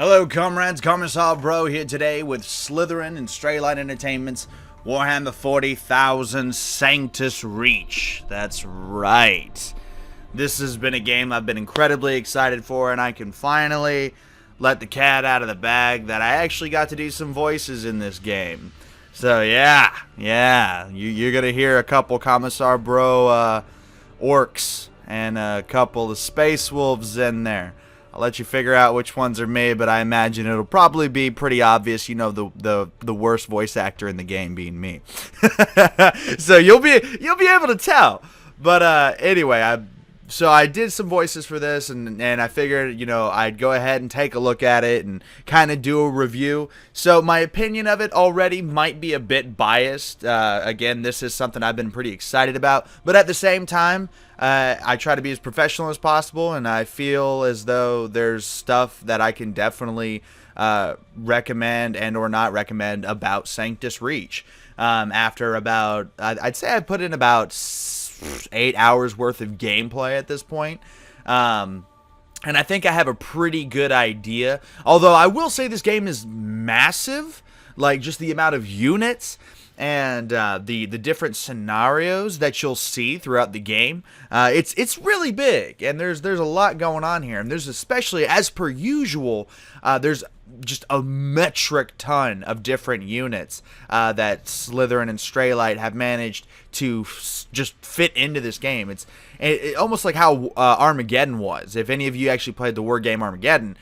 Hello comrades, Commissar Bro here today with Slytherin and Straylight Entertainment's Warhammer 40,000 Sanctus Reach. That's right. This has been a game I've been incredibly excited for, and I can finally let the cat out of the bag that I actually got to do some voices in this game. So yeah, you're going to hear a couple Commissar Bro orcs and a couple of space wolves in there. I'll let you figure out which ones are me, but I imagine it'll probably be pretty obvious. You know, the worst voice actor in the game being me. So you'll be able to tell. But anyway, I did some voices for this, and I figured, you know, I'd go ahead and take a look at it and kind of do a review. So my opinion of it already might be a bit biased. Again, this is something I've been pretty excited about, but at the same time, I try to be as professional as possible, and I feel as though there's stuff that I can definitely recommend and or not recommend about Sanctus Reach. After about, I'd say I put in about 8 hours worth of gameplay at this point. And I think I have a pretty good idea. Although I will say this game is massive, like just the amount of units and the different scenarios that you'll see throughout the game. It's really big, and there's a lot going on here, and there's especially, as per usual, there's just a metric ton of different units that Slytherin and Straylight have managed to just fit into this game. It's almost like how Armageddon was. If any of you actually played the war game Armageddon,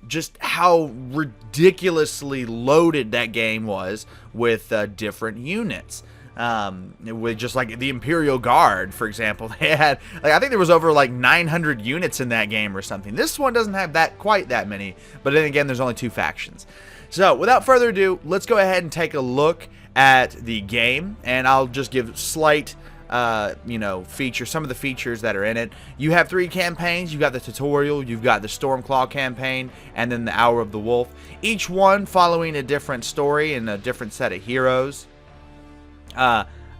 just how ridiculously loaded that game was with different units. With just like the Imperial Guard, for example, they had, like, I think there was over like 900 units in that game or something. This one doesn't have quite that many, but then again, there's only 2 factions. So without further ado, let's go ahead and take a look at the game, and I'll just give slight some of the features that are in it. You have 3 campaigns. You've got the tutorial, you've got the Stormclaw campaign, and then the Hour of the Wolf. Each one following a different story and a different set of heroes.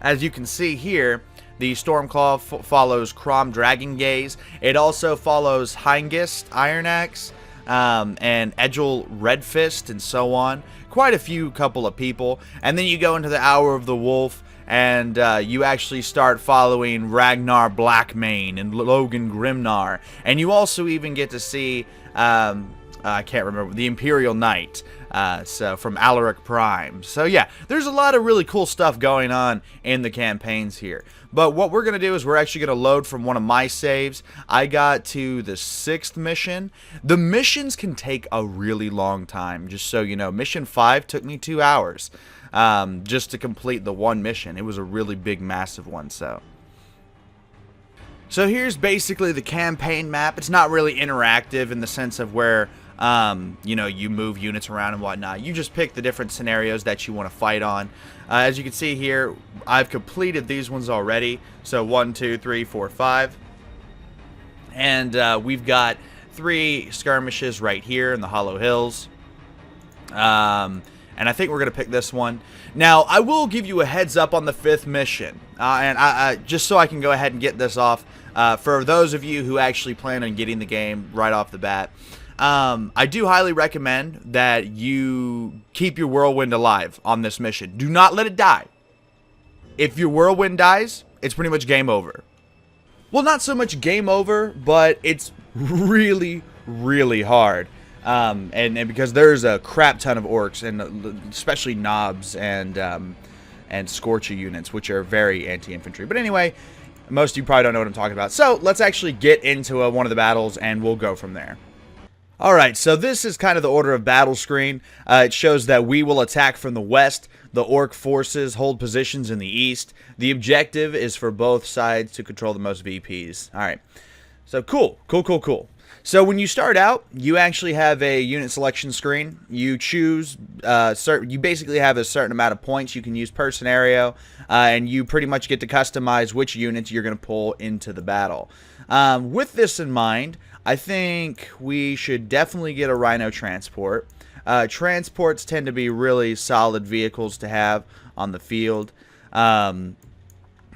As you can see here, the Stormclaw follows Crom Dragongaze. It also follows Hengist Iron Axe, and Egil Redfist, and so on. Quite a couple of people. And then you go into the Hour of the Wolf, and you actually start following Ragnar Blackmane and Logan Grimnar. And you also even get to see, I can't remember, the Imperial Knight, so from Alaric Prime. So yeah, there's a lot of really cool stuff going on in the campaigns here. But what we're going to do is we're actually going to load from one of my saves. I got to the 6th mission. The missions can take a really long time, just so you know. Mission 5 took me 2 hours just to complete the one mission. It was a really big, massive one, so here's basically the campaign map. It's not really interactive in the sense of where you move units around and whatnot. You just pick the different scenarios that you want to fight on. As you can see here, I've completed these ones already. So 1, 2, 3, 4, 5. And we've got 3 skirmishes right here in the Hollow Hills. And I think we're going to pick this one. Now, I will give you a heads up on the 5th mission. And I just so I can go ahead and get this off, for those of you who actually plan on getting the game right off the bat, I do highly recommend that you keep your whirlwind alive on this mission. Do not let it die. If your whirlwind dies, it's pretty much game over. Well, not so much game over, but it's really, really hard. And because there's a crap ton of orcs, and especially knobs and Scorcher units, which are very anti-infantry. But anyway, most of you probably don't know what I'm talking about. So let's actually get into one of the battles, and we'll go from there. Alright, so this is kind of the order of battle screen. It shows that we will attack from the west. The orc forces hold positions in the east. The objective is for both sides to control the most VPs. Alright, so cool. So when you start out, you actually have a unit selection screen. You choose, you basically have a certain amount of points you can use per scenario, and you pretty much get to customize which units you're going to pull into the battle. With this in mind, I think we should definitely get a Rhino transport. Transports tend to be really solid vehicles to have on the field.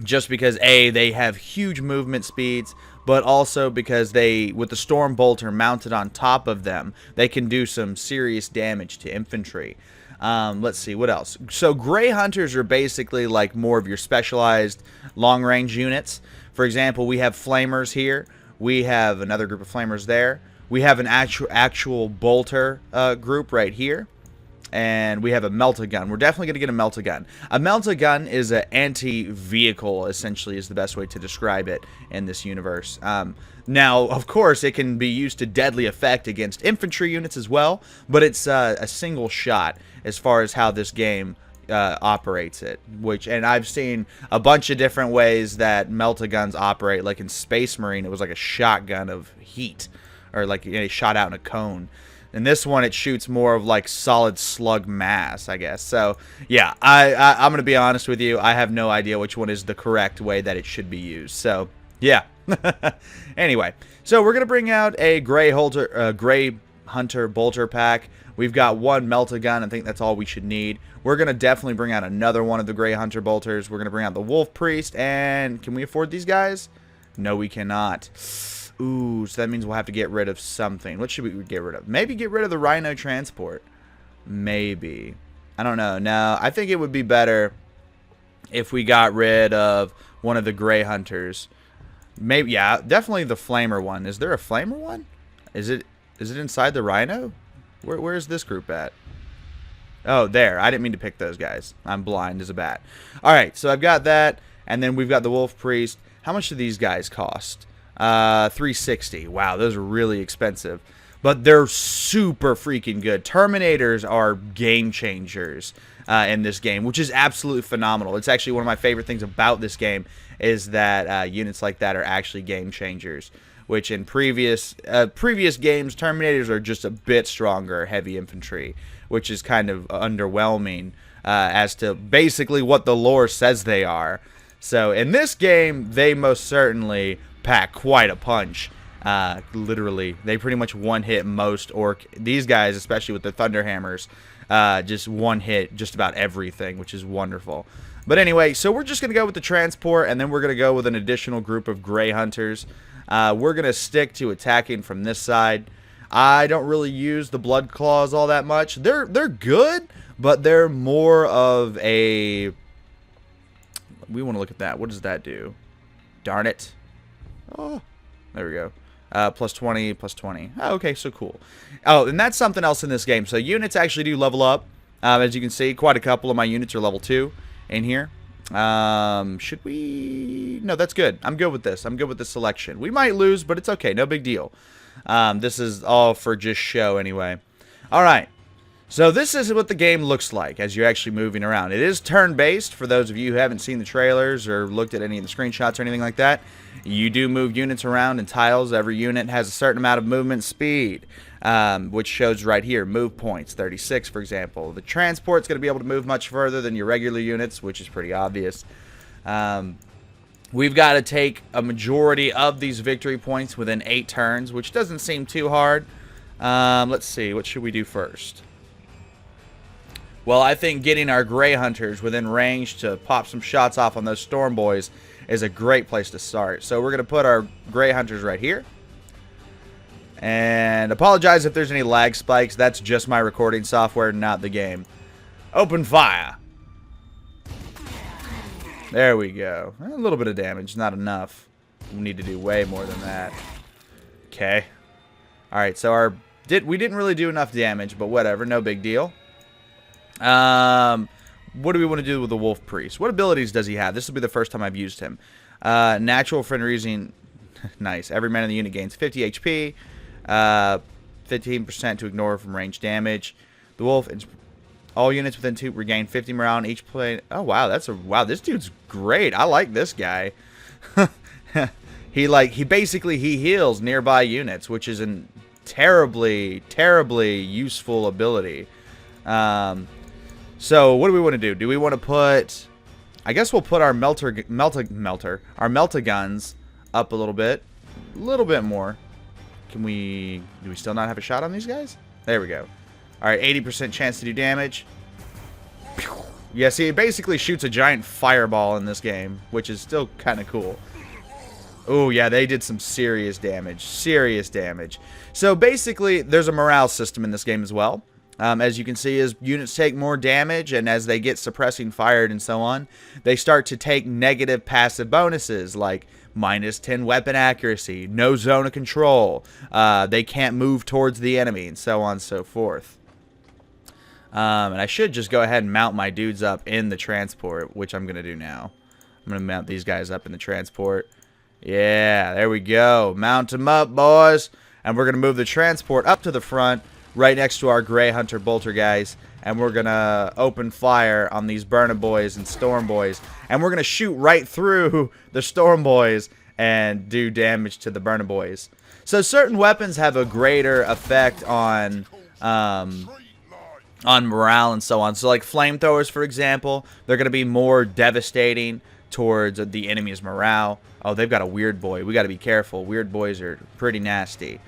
Just because, A, they have huge movement speeds, but also because they, with the Storm Bolter mounted on top of them, they can do some serious damage to infantry. Let's see, what else? So Grey Hunters are basically like more of your specialized long-range units. For example, we have Flamers here. We have another group of Flamers there. We have an actual Bolter group right here. And we have a Melt-A-Gun. We're definitely going to get a Melt-A-Gun. A Melt-A-Gun is an anti-vehicle, essentially, is the best way to describe it in this universe. Now, of course, it can be used to deadly effect against infantry units as well, but it's a single shot as far as how this game operates it. And I've seen a bunch of different ways that Melt-A-Guns operate. Like in Space Marine, it was like a shotgun of heat, or like a shot out in a cone. In this one, it shoots more of like solid slug mass, I guess. So, yeah, I'm going to be honest with you. I have no idea which one is the correct way that it should be used. So, yeah. Anyway, so we're going to bring out a Grey Hunter Bolter pack. We've got one Melt-A-Gun. I think that's all we should need. We're going to definitely bring out another one of the Grey Hunter Bolters. We're going to bring out the Wolf Priest. And can we afford these guys? No, we cannot. Ooh, so that means we'll have to get rid of something. What should we get rid of? Maybe get rid of the Rhino Transport. Maybe. I don't know. No, I think it would be better if we got rid of one of the Grey Hunters. Maybe, yeah, definitely the Flamer one. Is there a Flamer one? Is it inside the Rhino? Where is this group at? Oh, there. I didn't mean to pick those guys. I'm blind as a bat. All right, so I've got that, and then we've got the Wolf Priest. How much do these guys cost? 360. Wow, those are really expensive, but they're super freaking good. Terminators are game changers in this game, which is absolutely phenomenal. It's actually one of my favorite things about this game is that units like that are actually game changers, which in previous games, Terminators are just a bit stronger heavy infantry, which is kind of underwhelming as to basically what the lore says they are. So in this game, they most certainly pack quite a punch. Literally, they pretty much one-hit most orc. These guys, especially with their thunder hammers, just one-hit just about everything, which is wonderful. But anyway, so we're just going to go with the transport, and then we're going to go with an additional group of Grey Hunters. We're going to stick to attacking from this side. I don't really use the Blood Claws all that much. They're good, but they're more of a... We want to look at that. What does that do? Darn it. Oh, there we go. Plus 20, plus 20. Oh, okay, so cool. Oh, and that's something else in this game. So units actually do level up. As you can see, quite a couple of my units are level 2 in here. Should we... No, that's good. I'm good with this. I'm good with this selection. We might lose, but it's okay. No big deal. This is all for just show anyway. All right. So this is what the game looks like as you're actually moving around. It is turn-based for those of you who haven't seen the trailers or looked at any of the screenshots or anything like that. You do move units around in tiles. Every unit has a certain amount of movement speed, which shows right here. Move points, 36 for example. The transport's going to be able to move much further than your regular units, which is pretty obvious. We've got to take a majority of these victory points within 8 turns, which doesn't seem too hard. Let's see. What should we do first? Well, I think getting our Grey Hunters within range to pop some shots off on those Storm Boys is a great place to start. So we're going to put our Grey Hunters right here. And apologize if there's any lag spikes. That's just my recording software, not the game. Open fire. There we go. A little bit of damage, not enough. We need to do way more than that. Okay. Alright, so we didn't really do enough damage, but whatever, no big deal. What do we want to do with the Wolf Priest? What abilities does he have? This will be the first time I've used him. Natural friend reason. Nice. Every man in the unit gains 50 HP. 15% to ignore from range damage. The Wolf, all units within 2 regain 50 morale on each plane. Oh wow, wow. This dude's great. I like this guy. He basically heals nearby units, which is a terribly useful ability. So what do we want to do? Do we want to put... I guess we'll put our Melt-A-Guns up a little bit. A little bit more. Do we still not have a shot on these guys? There we go. Alright, 80% chance to do damage. Yeah, see, it basically shoots a giant fireball in this game, which is still kind of cool. Oh, yeah, they did some serious damage. Serious damage. So, basically, there's a morale system in this game as well. As you can see, as units take more damage, and as they get suppressing fired and so on, they start to take negative passive bonuses, like minus 10 weapon accuracy, no zone of control, they can't move towards the enemy, and so on and so forth. And I should just go ahead and mount my dudes up in the transport, which I'm going to do now. I'm going to mount these guys up in the transport. Yeah, there we go. Mount them up, boys. And we're going to move the transport up to the front, right next to our Grey Hunter Bolter guys. And we're going to open fire on these Burner Boys and Storm Boys. And we're going to shoot right through the Storm Boys and do damage to the Burner Boys. So certain weapons have a greater effect on morale and so on. So like flamethrowers, for example, they're going to be more devastating towards the enemy's morale. Oh, they've got a Weird Boy. We got to be careful. Weird Boys are pretty nasty.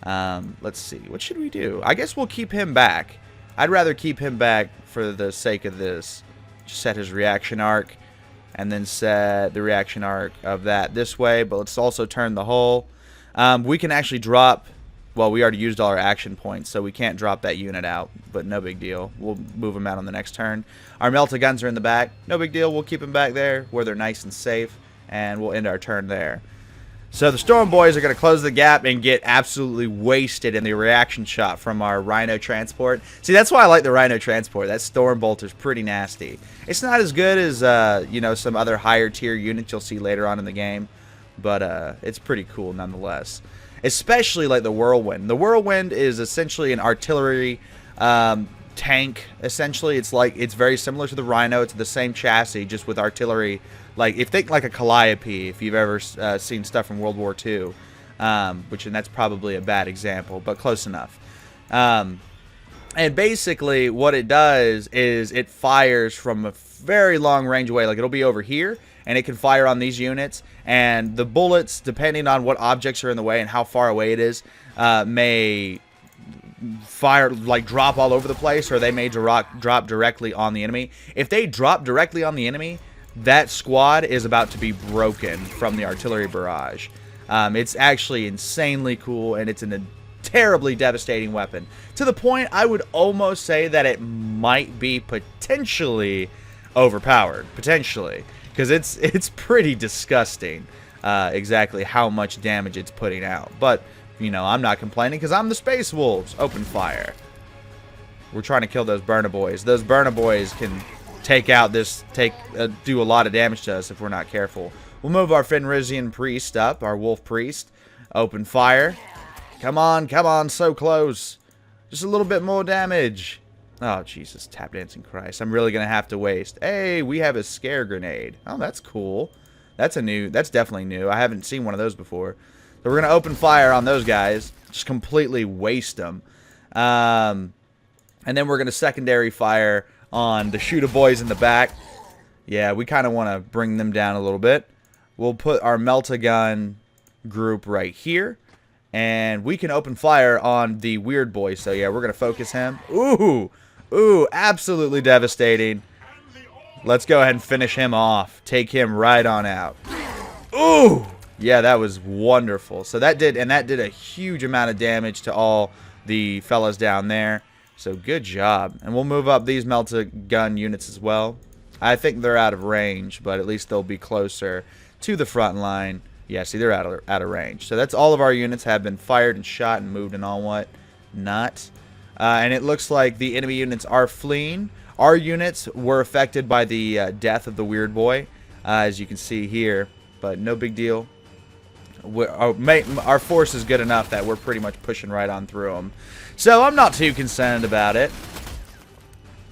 Let's see. What should we do? I guess we'll keep him back. I'd rather keep him back for the sake of this. Just set his reaction arc, and then set the reaction arc of that this way. But let's also turn the hull. We can actually drop... Well, we already used all our action points, so we can't drop that unit out, but no big deal. We'll move them out on the next turn. Our melta guns are in the back. No big deal. We'll keep them back there where they're nice and safe, and we'll end our turn there. So the Storm Boys are going to close the gap and get absolutely wasted in the reaction shot from our Rhino Transport. See, that's why I like the Rhino Transport. That Storm Bolter's pretty nasty. It's not as good as, you know, some other higher tier units you'll see later on in the game, but it's pretty cool nonetheless. Especially like the Whirlwind. The Whirlwind is essentially an artillery tank. Essentially, it's very similar to the Rhino. It's the same chassis, just with artillery. Like think like a Calliope, if you've ever seen stuff from World War II, and that's probably a bad example, but close enough. And basically, what it does is it fires from a very long range away. Like it'll be over here, and it can fire on these units, and the bullets, depending on what objects are in the way and how far away it is, may fire, like drop all over the place, or they may drop directly on the enemy. If they drop directly on the enemy, that squad is about to be broken from the artillery barrage. It's actually insanely cool, and it's a terribly devastating weapon. To the point, I would almost say that it might be potentially overpowered. Potentially. Because it's pretty disgusting exactly how much damage it's putting out. But, you know, I'm not complaining because I'm the Space Wolves. Open fire. We're trying to kill those Burner Boys. Those Burner Boys can do a lot of damage to us if we're not careful. We'll move our Fenrisian Priest up, our Wolf Priest. Open fire. Come on, so close. Just a little bit more damage. Oh, Jesus, tap dancing Christ. I'm really going to have to waste. Hey, we have a scare grenade. Oh, that's cool. That's definitely new. I haven't seen one of those before. So we're going to open fire on those guys. Just completely waste them. And then we're going to secondary fire on the shooter boys in the back. Yeah, we kind of want to bring them down a little bit. We'll put our melta gun group right here. And we can open fire on the Weird Boy. So, yeah, we're going to focus him. Ooh, absolutely devastating. Let's go ahead and finish him off. Take him right on out. Ooh! Yeah, that was wonderful. So that did a huge amount of damage to all the fellas down there. So good job. And we'll move up these melta gun units as well. I think they're out of range, but at least they'll be closer to the front line. Yeah, see, they're out of range. So that's all of our units have been fired and shot and moved and all what not. And it looks like the enemy units are fleeing. Our units were affected by the death of the Weird Boy, as you can see here. But no big deal. Our force is good enough that we're pretty much pushing right on through them. So I'm not too concerned about it.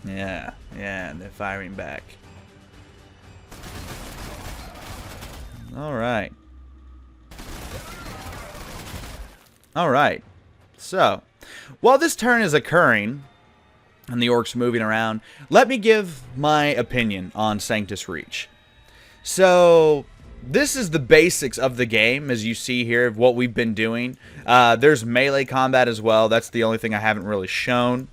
Yeah, and they're firing back. Alright. Alright. So, while this turn is occurring, and the orcs moving around, let me give my opinion on Sanctus Reach. So, this is the basics of the game, as you see here, of what we've been doing. There's melee combat as well. That's the only thing I haven't really shown.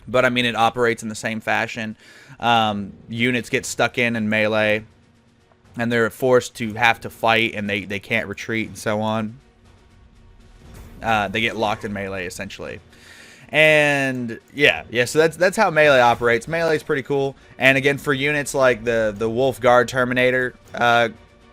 But, I mean, it operates in the same fashion. Units get stuck in melee. and they're forced to have to fight, and they can't retreat and so on. They get locked in melee essentially. And yeah, so that's how melee operates. Melee is pretty cool. And again, for units like the Wolf Guard Terminator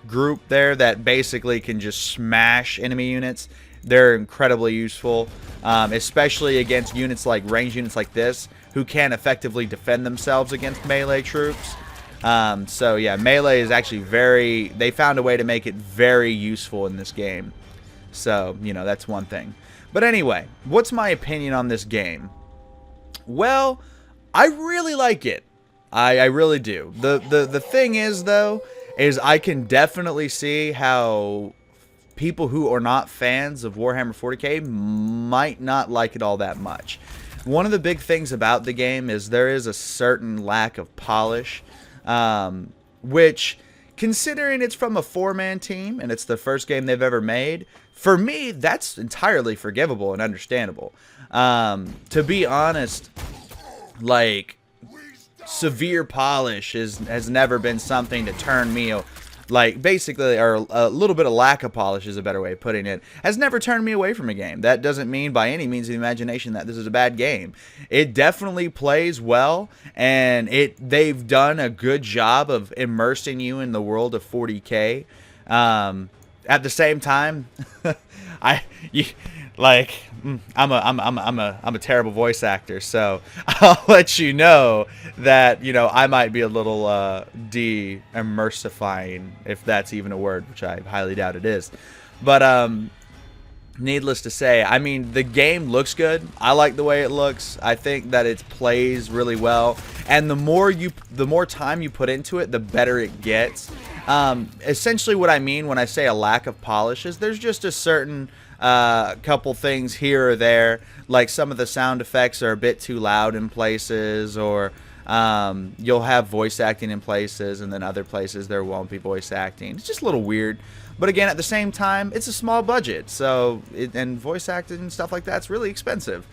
group there that basically can just smash enemy units, they're incredibly useful, especially against units like ranged units like this who can effectively defend themselves against melee troops. So yeah, melee is actually they found a way to make it very useful in this game. So, you know, that's one thing. But anyway, what's my opinion on this game? Well, I really like it. I really do. The thing is, though, is I can definitely see how people who are not fans of Warhammer 40K might not like it all that much. One of the big things about the game is there is a certain lack of polish, which, considering it's from a 4-man team and it's the first game they've ever made, for me, that's entirely forgivable and understandable. To be honest, like, severe polish has never been something to turn me, like, basically, or a little bit of lack of polish is a better way of putting it, has never turned me away from a game. That doesn't mean by any means of the imagination that this is a bad game. It definitely plays well, and they've done a good job of immersing you in the world of 40K. At the same time, I'm a terrible voice actor, so I'll let you know that, you know, I might be a little de-immersifying, if that's even a word, which I highly doubt it is. But needless to say, I mean, the game looks good. I like the way it looks. I think that it plays really well, and the more time you put into it, the better it gets. Essentially what I mean when I say a lack of polish is there's just a certain couple things here or there, like some of the sound effects are a bit too loud in places, or you'll have voice acting in places, and then other places there won't be voice acting. It's just a little weird. But again, at the same time, it's a small budget, so and voice acting and stuff like that's really expensive.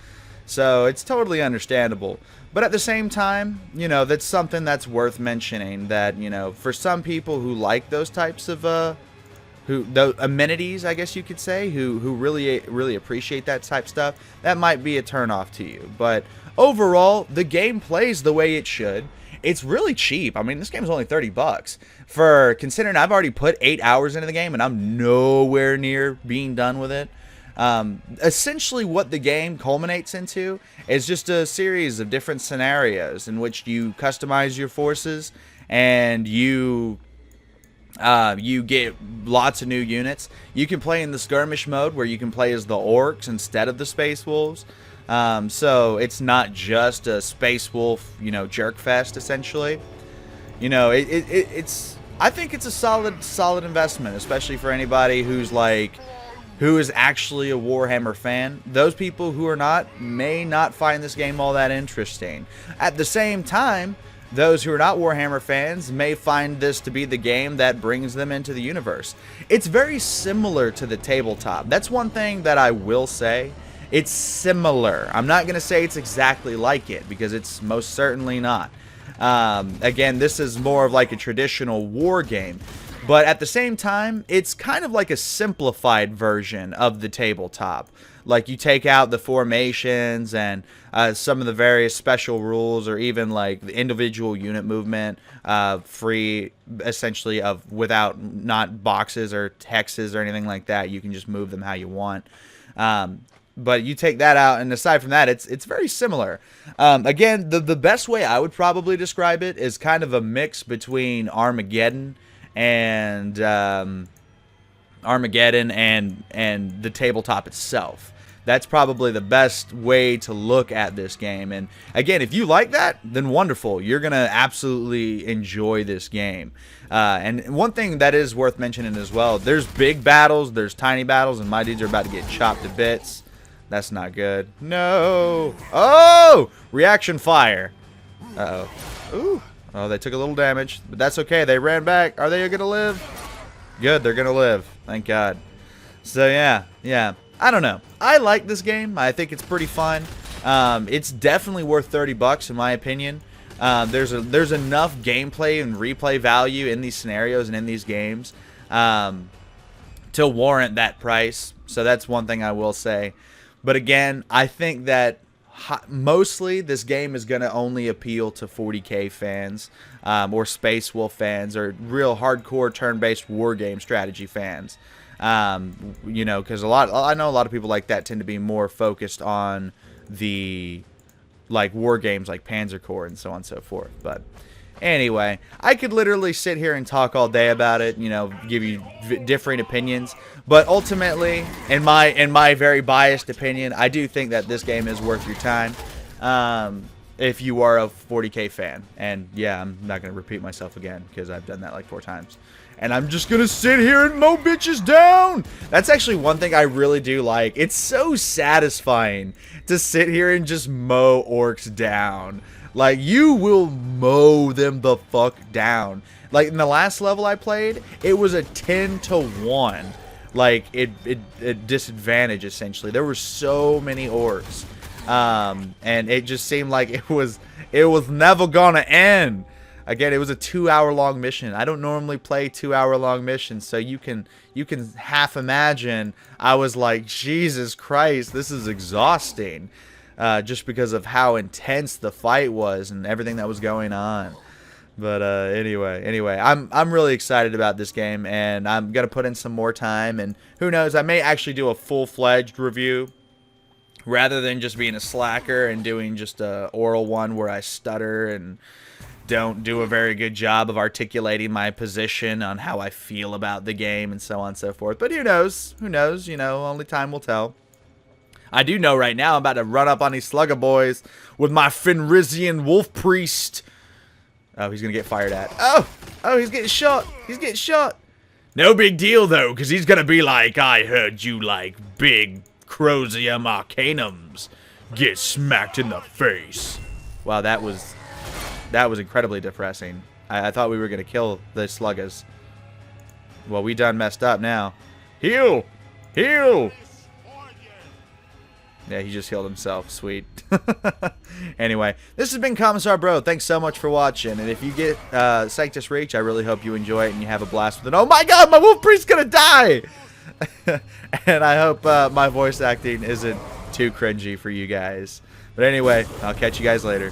So it's totally understandable. But at the same time, you know, that's something that's worth mentioning, that, you know, for some people who like those types of those amenities, I guess you could say, who really appreciate that type of stuff, that might be a turnoff to you. But overall, the game plays the way it should. It's really cheap. I mean, this game is only $30 for considering I've already put 8 hours into the game and I'm nowhere near being done with it. Essentially what the game culminates into is just a series of different scenarios in which you customize your forces, and you get lots of new units. You can play in the skirmish mode where you can play as the orcs instead of the space wolves. So it's not just a space wolf, you know, jerk fest essentially. You know, it's I think it's a solid investment, especially for anybody who is actually a Warhammer fan. Those people who are not may not find this game all that interesting. At the same time, those who are not Warhammer fans may find this to be the game that brings them into the universe. It's very similar to the tabletop. That's one thing that I will say. It's similar. I'm not going to say it's exactly like it, because it's most certainly not. Again, this is more of like a traditional war game. But at the same time, it's kind of like a simplified version of the tabletop. Like, you take out the formations and some of the various special rules, or even like the individual unit movement, free essentially without not boxes or hexes or anything like that. You can just move them how you want. But you take that out, and aside from that, it's very similar. Again, the best way I would probably describe it is kind of a mix between Armageddon and the tabletop itself. That's probably the best way to look at this game. And again, if you like that, then wonderful. You're going to absolutely enjoy this game. And one thing that is worth mentioning as well, there's big battles, there's tiny battles, and my dudes are about to get chopped to bits. That's not good. No. Oh! Reaction fire. Uh-oh. Ooh. Oh, they took a little damage, but that's okay. They ran back. Are they going to live? Good, they're going to live. Thank God. So, yeah. I don't know. I like this game. I think it's pretty fun. It's definitely worth $30 in my opinion. There's enough gameplay and replay value in these scenarios and in these games to warrant that price. So that's one thing I will say. But again, I think that mostly this game is going to only appeal to 40K fans or Space Wolf fans or real hardcore turn-based war game strategy fans. You know, because I know a lot of people like that tend to be more focused on the like war games like Panzer Corps and so on and so forth. But anyway, I could literally sit here and talk all day about it, you know, give you differing opinions, but ultimately, in my very biased opinion, I do think that this game is worth your time if you are a 40K fan. And yeah, I'm not going to repeat myself again because I've done that like 4 times. And I'm just going to sit here and mow bitches down. That's actually one thing I really do like. It's so satisfying to sit here and just mow orcs down. Like, you will mow them the fuck down. Like, in the last level I played, it was a 10-to-1. Like, it disadvantage, essentially. There were so many orcs. And it just seemed like it was never gonna end. Again, it was a 2-hour-long mission. I don't normally play 2-hour-long missions, so you can half imagine I was like, Jesus Christ, this is exhausting. Just because of how intense the fight was and everything that was going on. But anyway, I'm really excited about this game, and I'm gonna put in some more time, and who knows, I may actually do a full-fledged review rather than just being a slacker and doing just a oral one where I stutter and don't do a very good job of articulating my position on how I feel about the game and so on and so forth. But who knows, you know, only time will tell. I do know right now I'm about to run up on these slugger boys with my Fenrisian Wolf Priest. Oh, he's going to get fired at. Oh, he's getting shot. He's getting shot. No big deal, though, because he's going to be like, I heard you like big Crosium Arcanums. Get smacked in the face. Wow, that was incredibly depressing. I thought we were going to kill the sluggers. Well, we done messed up now. Heal! Heal! Yeah, he just healed himself. Sweet. Anyway, this has been Commissar Bro. Thanks so much for watching. And if you get Sanctus Reach, I really hope you enjoy it and you have a blast with it. Oh my god, my Wolf Priest's gonna die! And I hope my voice acting isn't too cringy for you guys. But anyway, I'll catch you guys later.